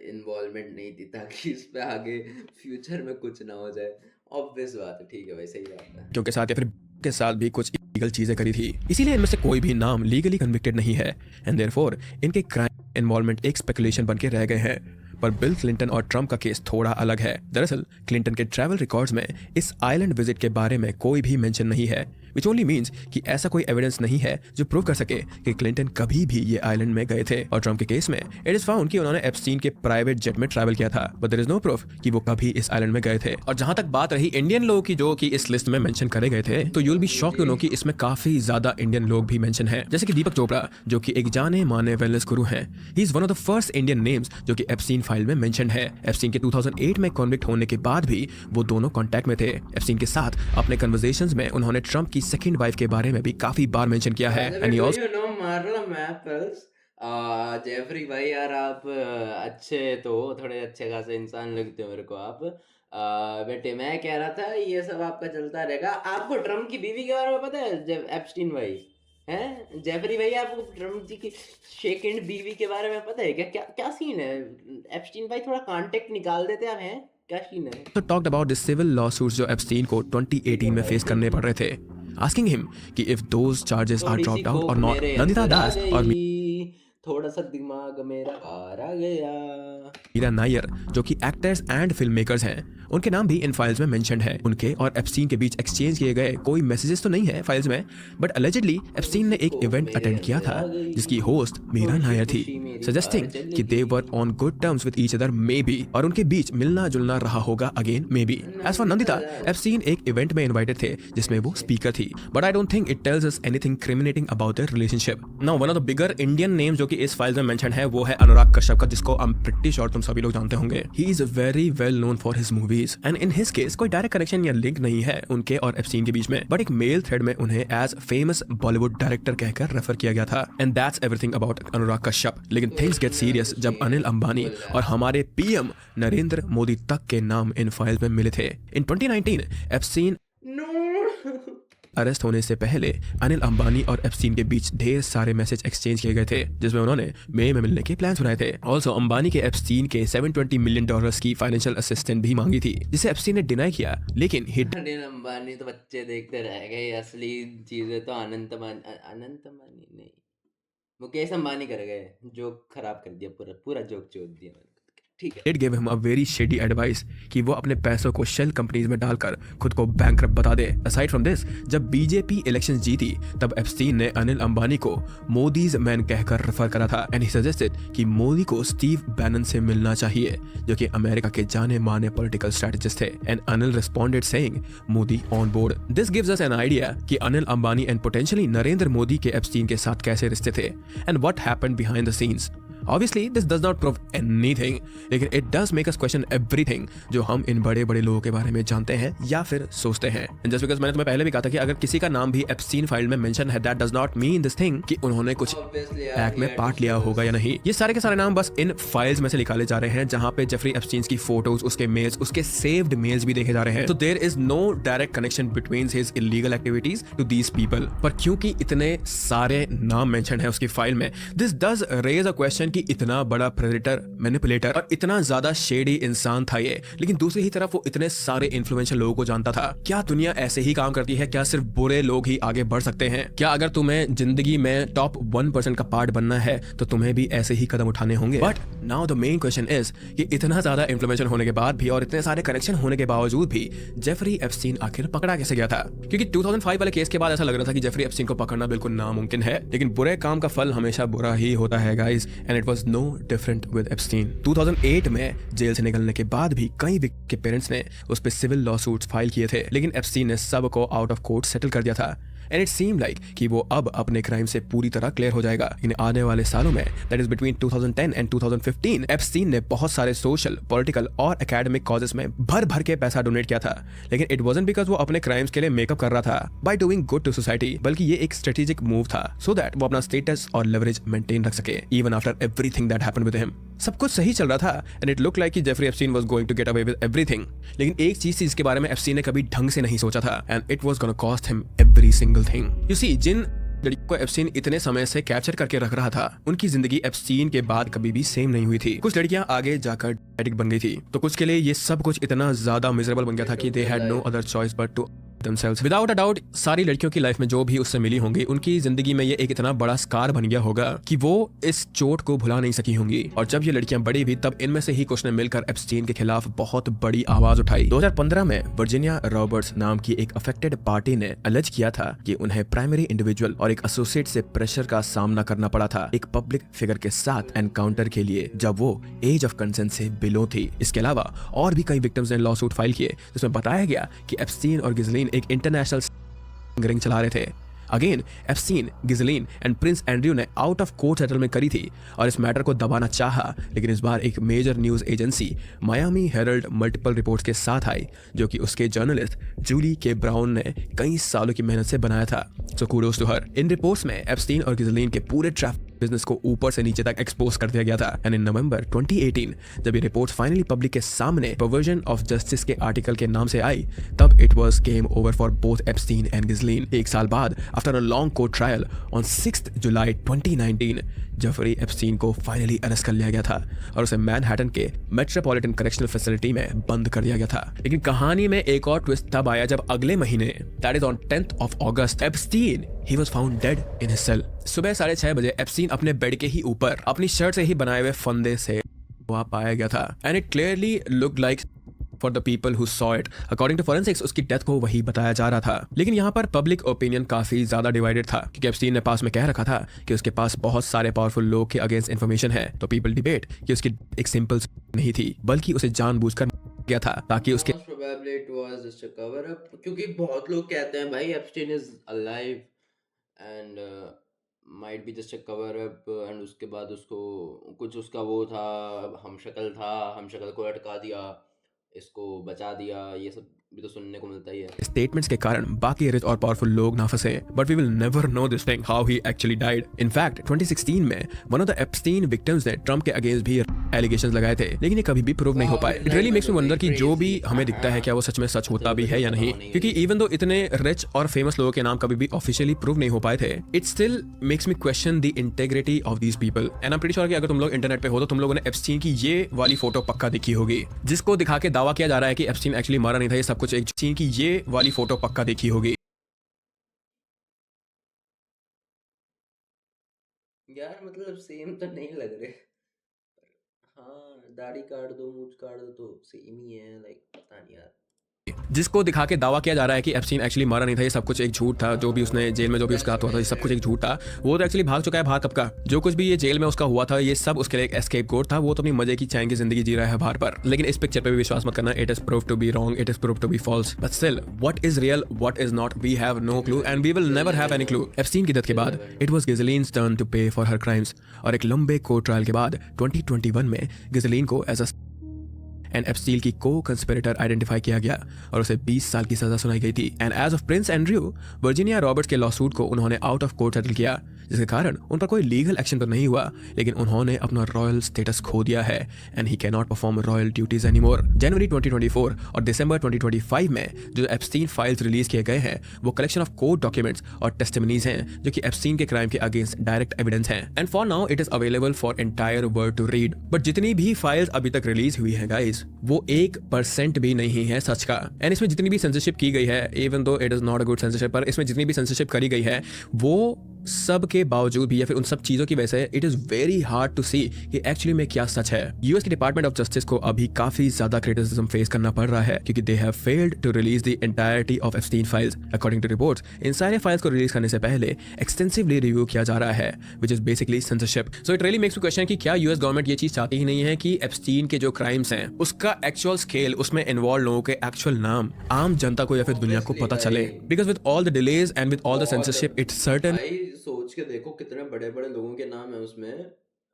इन्वॉल्वमेंट नहीं थी, ताकि इस पे आगे फ्यूचर में कुछ ना हो जाए। ऑब्वियस बात है, ठीक है भाई, सही बात है। क्योंकि साथ या फिर के साथ भी कुछ इलीगल चीजें करी थी, इसीलिए इनमें से कोई भी नाम लीगली कन्विक्टेड नहीं है एंड देयरफॉर इनके क्राइम इन्वॉल्वमेंट एक स्पेकुलेशन बन के रह गए हैं। पर बिल क्लिंटन और ट्रंप का केस थोड़ा अलग है। दरअसल क्लिंटन के ट्रैवल रिकॉर्ड्स में इस आइलैंड विजिट के बारे में कोई भी मेंशन नहीं है, विच ओनली मीन्स कि ऐसा कोई एविडेंस नहीं है जो प्रूव कर सके कि क्लिंटन कभी भी ये आइलैंड में गए थे। और ट्रंप के केस में इट इज फाउंड कि उन्होंने एप्स्टीन के प्राइवेट जेट में ट्रैवल किया था, but there is no proof कि वो कभी इस आइलैंड में गए थे। और जहां तक बात रही इंडियन लोगों की जो कि इस लिस्ट में मेंशन करे गए थे, तो you will be shocked to know कि इसमें काफी ज्यादा इंडियन लोग भी मेंशन है, जैसे कि दीपक चोपड़ा, जो कि एक जाने माने वेलनेस गुरु हैं। He is one of the first Indian names जो कि एप्स्टीन फाइल में मेंशन है। एप्स्टीन के 2008 में कॉन्विक्ट होने के बाद भी वो दोनों कांटेक्ट में थे। एप्स्टीन के साथ अपने कन्वर्सेशंस में उन्होंने ट्रंप की सेकंड वाइफ के बारे में भी काफी बार मेंशन किया है। एंड ही आल्सो जेफरी भाई यार, आप अच्छे तो थोड़े अच्छे खासे इंसान लगते हो मेरे को आप। बेटे मैं कह रहा था ये सब आपका चलता रहेगा। आपको ट्रम्प की बीवी के बारे में पता है? एप्स्टीन भाई हैं जेफरी भाई, आपको ट्रम्प जी की सेकंड बीवी के बारे में पता है क्या? क्या क्या सीन है? एप्स्टीन भाई थोड़ा कांटेक्ट निकाल देते आप, हैं क्या सीन है? तो talked about the civil lawsuits जो एप्स्टीन को 2018 में फेस करने पड़ रहे थे, आस्किंग हिम कि if those charges are dropped out और नॉट। नंदिता दास और थोड़ा सा दिमाग मेरा आ गया। मीरा नायर, जो कि एक्टर्स एंड फिल्म मेकर्स हैं, उनके नाम भी इन फाइल्स में मेंशन्ड है। उनके और एप्स्टीन के बीच एक्सचेंज किए गए कोई मैसेजेस तो नहीं है फाइल्स में, बट अलेजिडली एप्स्टीन ने एक इवेंट अटेंड किया था जिसकी होस्ट मीरा नायर थी, सजेस्टिंग कि they were on good terms with each other maybe, और उनके बीच मिलना जुलना रहा होगा again maybe. As for Nandita, Epstein एक इवेंट में इनवाइटेड थे जिसमें वो स्पीकर थी, but I don't think it tells us anything criminating about their relationship. Now one of the bigger Indian names जो कि इस फाइल्स में मेंशन है वो है अनुराग कश्यप का, जिसको आई एम प्रीटी श्योर तुम सभी लोग जानते होंगे। He is very well known for his movies and in his case कोई डायरेक्ट कनेक्शन या लिंक नहीं है उनके और एप्स्टीन के बीच में, बट एक मेल थ्रेड में उन्हें एज फेमस बॉलीवुड डायरेक्टर कहकर रेफर किया गया था। And that's everything about Anurag Kashyap. लेकिन थिंग्स गेट सीरियस जब अनिल अंबानी और हमारे पीएम नरेंद्र मोदी तक के नाम इन फाइल्स में मिले थे। इन 2019 एप्स्टीन अरेस्ट होने से पहले अनिल अंबानी और एप्स्टीन के बीच ढेर सारे मैसेज एक्सचेंज किए गए थे, जिसमें उन्होंने मई में मिलने के प्लान्स बनाए थे। ऑल्सो अंबानी के एप्स्टीन के $720 मिलियन की फाइनेंशियल असिस्टेंस भी मांगी थी, जिसे एप्स्टीन ने डिनाई किया। लेकिन अनिल अंबानी तो बच्चे देखते रह गए, असली चीजें तो अनंत अंबानी नहीं, मुकेश अंबानी कर गए, जोक खराब कर दिया, पूरा जोक चोद दिया। It gave him a very shady advice कि वो अपने पैसों को शेल कंपनीज में डालकर खुद को बैंकरप्ट बता दे। Aside from this, जब बीजेपी इलेक्शंस जीती तब एप्स्टीन ने अनिल अंबानी को मोदीज मैन कहकर रेफर करा था एंड ही सजेस्टेड कि मोदी को स्टीव बैनन से मिलना चाहिए, जो कि अमेरिका के जाने माने पॉलिटिकल स्ट्रेटेजिस्ट थे। And Anil responded saying Modi on board. This gives us an idea कि अनिल अंबानी एंड पोटेंशियली नरेंद्र मोदी के एप्स्टीन के साथ कैसे रिश्ते थे and what happened behind the scenes. Obviously this does not prove anything, लेकिन it does make us question everything जो हम इन बड़े बड़े लोगों के बारे में जानते हैं या फिर सोचते हैं। जस्ट बिकॉज मैंने तुम्हें पहले भी कहा था कि अगर किसी का नाम भी एप्स्टीन फाइल में मेंशन है, that does not mean this thing कि उन्होंने कुछ Obviously, एक्ट में पार्ट लिया होगा या नहीं। ये सारे के सारे नाम बस इन फाइल्स में से निकाले जा रहे हैं जहां पे जेफरी एप्स्टीन की फोटोज, उसके मेल्स, उसके सेव्ड मेल्स भी देखे जा रहे हैं। तो there is no direct connection between his illegal activities to these people. पर क्योंकि इतने सारे नाम मेंशन है उसकी फाइल में, this does raise a question कि इतना बड़ा प्रेडेटर, मैनिपुलेटर और इतना ज्यादा शेडी इंसान था ये, लेकिन दूसरी ही तरफ वो इतने सारे इन्फ्लुएंशियल लोगों को जानता था। क्या दुनिया ऐसे ही काम करती है? क्या सिर्फ बुरे लोग ही आगे बढ़ सकते हैं? क्या अगर तुम्हें जिंदगी में टॉप 1% का पार्ट बनना है तो तुम्हें भी ऐसे ही कदम उठाने होंगे? But now the main question is कि इतना ज्यादा इन्फ्लुएंशियल होने के बाद भी और इतने सारे कनेक्शन होने के बावजूद भी जेफरी एप्स्टीन आखिर पकड़ा कैसे गया था? क्योंकि 2005 वाले केस के बाद ऐसा लग रहा था कि जेफरी एप्स्टीन को पकड़ना बिल्कुल नामुमकिन है, लेकिन बुरे काम का फल हमेशा बुरा ही होता है guys, and it was no different with Epstein. 2008 में जेल से निकलने के बाद भी कई विक्टिम के पेरेंट्स ने उस पर सिविल लॉ सूट्स फाइल किए थे, लेकिन एप्स्टीन ने सबको आउट ऑफ कोर्ट सेटल कर दिया था। एंड इट सीम लाइक कि वो अब अपने क्राइम से पूरी तरह क्लियर हो जाएगा। इन आने वाले सालों में, that is between 2010 and 2015, Epstein ने बहुत सारे सोशल, पॉलिटिकल और एकेडमिक कॉजेस में भर भर के पैसा डोनेट किया था, लेकिन इट वाजंट बिकॉज वो अपने क्राइम्स के लिए मेकअप कर रहा था by doing good to society, बल्कि ये एक स्ट्रेटेजिक मूव था सो दैट वो अपना स्टेटस और लेवरेज मेंटेन रख सके even after everything that happened with him. सब कुछ सही चल रहा था एंड इट लुक लाइक कि Jeffrey Epstein was going to get away with everything, लेकिन एक चीज थी जिसके बारे में एप्स्टीन ने कभी ढंग से नहीं सोचा था, and it was gonna cost him every single thing. You see, जिन लड़कियों को एप्स्टीन इतने समय से कैप्चर करके रख रहा था, उनकी जिंदगी एप्स्टीन के बाद कभी भी सेम नहीं हुई थी। कुछ लड़कियां आगे जाकर एडिक्ट बन गई थी, तो कुछ के लिए ये सब कुछ इतना ज्यादा मिजरेबल बन गया था कि they had no other choice but to themselves. Without a doubt, सारी लड़कियों की लाइफ में जो भी उससे मिली होंगी, उनकी जिंदगी में ये एक इतना बड़ा स्कार बन गया होगा कि वो इस चोट को भुला नहीं सकी होंगी। और जब ये लड़कियां बड़ी हुई तब इनमें से ही कुछ ने मिलकर एप्स्टीन के खिलाफ बहुत बड़ी आवाज उठाई। 2015 में वर्जीनिया रॉबर्ट्स नाम की एक अफेक्टेड पार्टी ने अलेज किया था कि उन्हें प्राइमरी इंडिविजुअल और एक एसोसिएट से प्रेशर का सामना करना पड़ा था एक पब्लिक फिगर के साथ एनकाउंटर के लिए, जब वो एज ऑफ कंसेंट से बिलो थी। इसके अलावा और भी कई विक्टिम्स ने लॉ सूट फाइल किए, जिसमें बताया गया कि एप्स्टीन और गिज़लीन एक इंटरनेशनल रिंग चला रहे थे। Again Epstein, Ghislaine and prince Andrew ने आउट ऑफ कोर्ट सेटलमेंट करी थी और इस मैटर को दबाना चाहा, लेकिन इस बार एक major news agency Miami Herald multiple reports के साथ आई, जो कि उसके जर्नलिस्ट जूली के ब्राउन ने कई सालों की मेहनत से बनाया था। So kudos to her. इन रिपोर्ट्स में एप्स्टीन और गिज़लीन के पूरे ट्रैफिक बिजनेस को ऊपर से नीचे तक एक्सपोज कर दिया गया था। एंड इन नवंबर 2018 जब ये रिपोर्ट फाइनली पब्लिक के सामने परवर्जन ऑफ जस्टिस के आर्टिकल के नाम से आई, तब it was game over for both Epstein and Ghislaine. एक साल बाद, after a long court trial on 6 जुलाई 2019, जेफरी एप्स्टीन को फाइनली अरेस्ट कर लिया गया था और उसे मैनहट्टन के मेट्रोपॉलिटन करेक्शनल फैसिलिटी में बंद कर दिया गया था। लेकिन कहानी में एक और ट्विस्ट तब आया जब अगले महीने, that is on 10th of August, Epstein he was found dead in his cell. सुबह 6:30 बजे एप्स्टीन अपने बेड के ही ऊपर अपनी शर्ट से ही बनाए हुए फंदे से वहां पाया गया था। And it clearly looked like for the people who saw it, according to forensics, उसकी डेथ को वही बताया जा रहा था। लेकिन यहाँ पर पब्लिक ओपिनियन काफी ज्यादा डिवाइडेड था, क्योंकि एप्स्टीन ने पास में कह रखा था कि उसके पास बहुत सारे पावरफुल लोग के अगेंस्ट इन्फॉर्मेशन है। तो पीपल डिबेट कि उसकी एक सिंपल नहीं थी, बल्कि उसे जानबूझकर गया था ताकि उसके Most probably it was just a cover up, क्योंकि बहुत लोग कहते हैं भाई Epstein is alive and might be just a cover up, and उसके बाद उसको कुछ उसका वो था, हम शक्ल था, हम शक्ल को अटका दिया, इसको बचा दिया, ये सब भी तो सुनने को मिलता ही है। स्टेटमेंट्स के कारण बाकी रिच और पावरफुल लोग ना फंसे, but we will never know this thing how he actually died. In fact 2016 में one of the Epstein victims ने ट्रम्प के अगेंस्ट भी एलिगेशंस लगाए थे, लेकिन ये कभी भी प्रूव नहीं हो पाए। It really makes me wonder कि जो भी हमें दिखता है क्या वो सच में सच होता भी है या नहीं, क्योंकि इवन दो इतने रिच और फेमस लोगों के नाम कभी भी ऑफिशियली प्रूव नहीं हो पाए थे, it still makes me question the integrity of these people. And I am pretty sure कि अगर तुम लोग इंटरनेट पे हो तो तुम लोगों ने एप्स्टीन की ये वाली फोटो पक्का देखी होगी, जिसको दिखा के दावा किया जा रहा है कि एप्स्टीन एक्चुअली मारा नहीं था, ये सब कुछ एक एप्स्टीन की ये वाली फोटो पक्का देखी होगी। यार मतलब सेम तो नहीं लग रहे। हाँ, दाढ़ी काट दो, मूंछ काट दो तो सेम ही है, लाइक पता नहीं यार। जिसको दिखा के दावा किया जा रहा है कि एप्स्टीन एक्चुअली मरा नहीं था, ये सब कुछ एक झूठ था। जो भी उसने जेल में जो भी उसका हाथ हुआ था, ये सब कुछ एक झूठ था। वो तो एक्चुअली भाग चुका है बाहर कब का। जो कुछ भी ये जेल में उसका हुआ था, ये सब उसके लिए एक एस्केप कोड था। वो तो अपनी मजे की चैन की जिंदगी जी रहा है बाहर पर। लेकिन इस पिक्चर पे भी विश्वास मत करना, it is prove to be wrong, it is prove to be false. But still what is real, what is not, we have no clue and we will never have any clue. Epstein की death के बाद it was Ghislaine's turn to pay for her crimes, और एक लंबे court trial के बाद 2021 में गिज़ेलिन को एज एंड एप्स्टीन की को कंस्पिरेटर आइडेंटिफाई किया गया और उसे 20 साल की सजा सुनाई गई थी। And as of prince Andrew, Virginia Roberts के लॉसूट को उन्होंने आउट ऑफ कोर्ट सेटल किया, जिसके कारण उन पर कोई लीगल एक्शन तो नहीं हुआ, लेकिन उन्होंने अपना रॉयल स्टेटस खो दिया है and he can not perform royal duties anymore. जनवरी 2024 और दिसंबर 2025 में जो एप्स्टीन फाइल्स रिलीज किए गए हैं, वो कलेक्शन ऑफ कोर्ट डॉक्यूमेंट्स और टेस्टिमनीज हैं जो कि एप्स्टीन के क्राइम के अगेंस्ट डायरेक्ट एविडेंस हैं। And for now it is available for entire world to read. But जितनी भी फाइल्स अभी तक रिलीज हुई हैं गाइस, वो 1% भी नहीं है सच का। एंड इसमें जितनी भी सेंसरशिप की गई है, even though it is not a good censorship, पर इसमें जितनी भी सेंसरशिप करी गई है, वो सब के बावजूद भी या फिर उन सब चीजों की वजह से it is very hard to see कि एक्चुअली में क्या सच है। यूएस के डिपार्टमेंट ऑफ जस्टिस को अभी काफी ज्यादा क्रिटिसिज्म फेस करना पड़ रहा है क्योंकि they have failed to release the entirety of Epstein files. According to reports, इन सारे फाइल्स को रिलीज करने से पहले एक्सटेंसिवली रिव्यू किया जा रहा है, which is basically censorship. So it really makes you question कि क्या यूएस गवर्नमेंट ये चीज चाहती ही नहीं है कि एप्स्टीन के जो क्राइम्स हैं उसका एक्चुअल स्केल, उसमें इन्वॉल्व लोगों के एक्चुअल नाम आम जनता को या फिर दुनिया को पता चले। Because with all the delays and with all the censorship, it's certain. भाई सोच के देखो कितने बड़े बड़े लोगों के नाम है उसमें,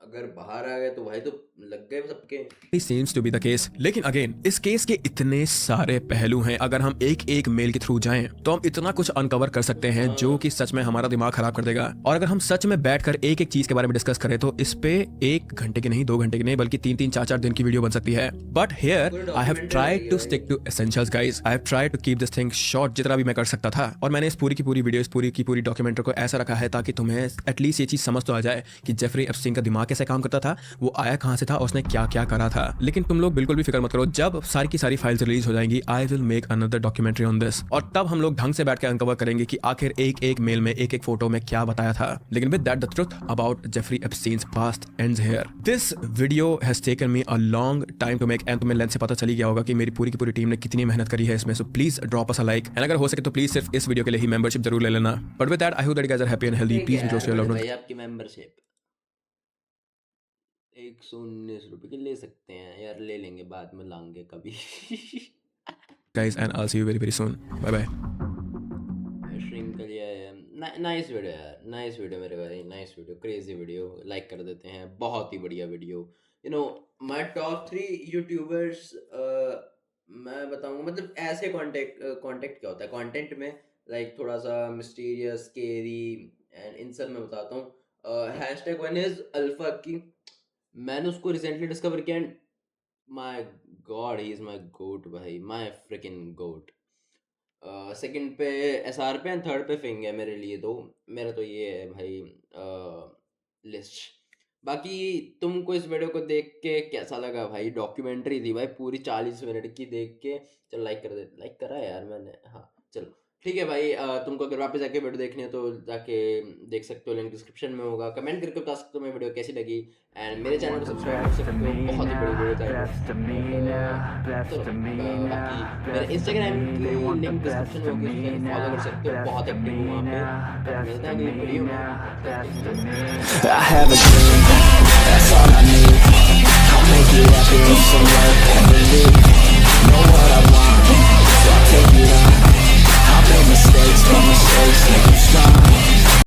अगर बाहर आ गए तो भाई तो लग गए सबके। Seems to be the case. लेकिन अगेन इस केस के इतने सारे पहलू हैं, अगर हम एक एक मेल के थ्रू जाएं तो हम इतना कुछ अनकवर कर सकते हैं जो कि सच में हमारा दिमाग खराब कर देगा। और अगर हम सच में बैठकर एक एक चीज के बारे में डिस्कस करें तो इस पे 1 घंटे की नहीं, 2 घंटे की नहीं, बल्कि 3-3, 4-4 दिन की वीडियो बन सकती है। But here I have tried to stick to essentials guys. I have tried to keep this thing short जितना भी मैं कर सकता था, और मैंने इस पूरी की पूरी वीडियो, इस पूरी की पूरी डॉक्यूमेंट्री को ऐसा रखा है ताकि तुम्हें एटलीस्ट ये चीज समझ तो आ जाए कि जेफरी एप्स्टीन का दिमाग कैसे काम करता था, वो आया कहां से था, उसने क्या क्या करा था। लेकिन तुम लोग बिल्कुल भी फिक्र मत करो, जब सारी की सारी फाइल्स रिलीज हो जाएंगी, I will make another documentary on this, और तब हम लोग ढंग से बैठ के अनकवर करेंगे कि आखिर एक एक मेल में, एक एक फोटो में क्या बताया था। लेकिन with that the truth about Jeffrey Epstein's past ends here. This video has taken me a long time to make, and तुम्हें लेंथ से पता चली गया होगा कि मेरी पूरी की पूरी टीम ने कितनी मेहनत करी है इसमें। So please drop us a like, and अगर हो सके तो प्लीज सिर्फ इस वीडियो के लिए ही मेंबरशिप जरूर ले लेना। But with that I hope that you guys are happy and healthy. Please wish your loved ones. भाई आपकी मेंबरशिप 119 रुपए की ले सकते हैं यार, ले लेंगे बाद में, लाएंगे कभी। Guys, and I'll see you very very soon. Bye bye. Shrink कर लिया है। नाइस वीडियो यार, नाइस वीडियो मेरे भाई, nice video, crazy video, like कर देते हैं, बहुत ही बढ़िया video. You know my top 3 YouTubers, मैं बताऊंगा मतलब ऐसे कॉन्टेक्ट क्या होता है कंटेंट में, लाइक थोड़ा सा मिस्टीरियस, स्केरी, एंड इन सब में बताता हूँ। हैशटैग 1 इज अल्फा की, मैंने उसको रिसेंटली डिस्कवर किया and my god he is my GOAT भाई, माय फ्रिकिंग गोट। सेकंड पे एसआर पे एंड थर्ड पे फिंग है मेरे लिए, तो मेरा तो ये है भाई लिस्ट। बाकी तुमको इस वीडियो को देख के कैसा लगा भाई? डॉक्यूमेंट्री थी भाई पूरी 40 मिनट की, देख के चलो लाइक कर दे, लाइक करा यार मैंने, हाँ चलो ठीक है भाई। तुमको अगर वापस जाके वीडियो देखनी है तो जाके देख सकते हो, लिंक डिस्क्रिप्शन में होगा। कमेंट करके बता सकते हो मैं वीडियो कैसी लगी, एंड मेरे चैनल को सब्सक्राइब कर सकते हो, बहुत ही बड़ी वीडियो था। बाकी मेरे इंस्टाग्राम की लिंक डिस्क्रिप्शन में होगी, उसको फॉलो कर सकते हो, बहुत एक्टिव हूँ वहाँ पे। मिलता है अगली वीडियो में। I have a dream, that's all I need. I'll make it happen with some work.